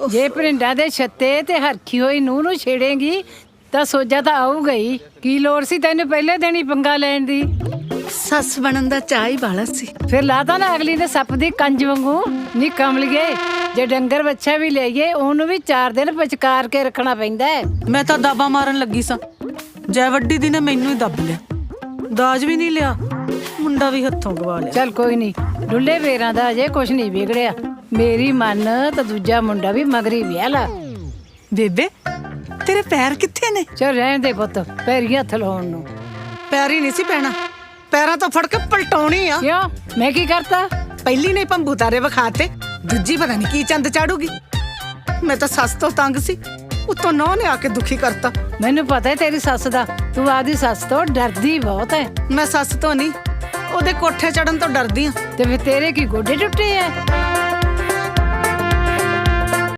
ਜੇ ਭਰਿੰਡਾਂ ਦੇ ਛੱਤੇ ਤੇ ਹਰਖੀ ਹੋਈ ਨੂੰ ਛੇੜੇਂਗੀ ਤਾਂ ਸੋਜਾ ਤਾਂ ਆਊਗਾ ਹੀ। ਕੀ ਲੋੜ ਸੀ ਤੈਨੂੰ ਪਹਿਲੇ ਦਿਨ ਹੀ ਪੰਗਾ ਲੈਣ ਦੀ? ਸੱਸ ਬਣਨ ਦਾ ਚਾਹ ਹੀ ਵਾਲਾ ਸੀ। ਫਿਰ ਲਾਤਾ ਨਾ ਅਗਲੀ ਨੇ ਸੱਪ ਦੀ ਕੰਜ ਵਾਂਗੂ। ਨੀ ਕਮਲੀਏ, ਜੇ ਡੰਗਰ ਬੱਚਾ ਵੀ ਲਈਏ ਉਹਨੂੰ ਵੀ 4 ਦਿਨ ਪਚਕਾਰ ਕੇ ਰੱਖਣਾ ਪੈਂਦਾ ਹੈ। ਮੈਂ ਤਾਂ ਦਾਬਾ ਮਾਰਨ ਲੱਗੀ ਸਾਂ, ਜੈ ਵੱਡੀ ਦੀ ਨੇ ਮੈਨੂੰ ਹੀ ਦੱਬ ਲਿਆ। ਦਾਜ ਵੀ ਨਹੀਂ ਲਿਆ, ਮੁੰਡਾ ਵੀ ਹੱਥੋਂ ਗਵਾ ਲਿਆ। ਚੱਲ ਕੋਈ ਨਹੀਂ, ਡੁੱਲੇ ਵੇਰਾਂ ਦਾ ਅਜੇ ਕੁਛ ਨਹੀਂ ਵਿਗੜਿਆ। ਮੇਰੀ ਮੰਨ ਤਾਂ ਦੂਜਾ ਮੁੰਡਾ ਵੀ ਮਗਰੀ ਵਿਆਹ ਲਾ। ਬੇਬੇ ਤੇਰੇ ਪੈਰ ਕਿੱਥੇ ਨੇ? ਚੱਲ ਰਹਿਣ ਦੇ ਪੁੱਤ, ਪੈਰੀ ਹੱਥ ਲਾਉਣ ਨੂੰ। ਪੈਰ ਹੀ ਨਹੀਂ ਸੀ ਪੈਣਾ, ਪੈਰਾਂ ਤੋਂ ਫੜ ਕੇ ਪਲਟਾਉਣੀ ਆ। ਕਿਉਂ, ਮੈਂ ਕੀ ਕਰਤਾ? ਪਹਿਲੀ ਨੇ ਭੰਬੂ ਤਾਰੇ ਵਿਖਾਤੇ, ਦੂਜੀ ਪਤਾ ਨਹੀਂ ਕੀ ਚੰਦ ਚਾੜੂਗੀ। ਮੈਂ ਤਾਂ ਸੱਸ ਤੋਂ ਤੰਗ ਸੀ, ਉੱਤੋਂ ਨੌਂ ਨੇ ਆ ਕੇ ਦੁਖੀ ਕਰਤਾ। ਮੈਨੂੰ ਪਤਾ ਹੈ ਤੇਰੀ ਸੱਸ ਦਾ, ਤੂੰ ਆਪਦੀ ਸੱਸ ਤੋਂ ਡਰਦੀ ਬਹੁਤ ਹੈ। ਮੈਂ ਸੱਸ ਤੋਂ ਨਹੀਂ, ਉਹਦੇ ਕੋਠੇ ਚੜਨ ਤੋਂ ਡਰਦੀ ਆ। ਤੇ ਫਿਰ ਤੇਰੇ ਕੀ ਗੋਡੇ ਟੁੱਟੇ ਐ?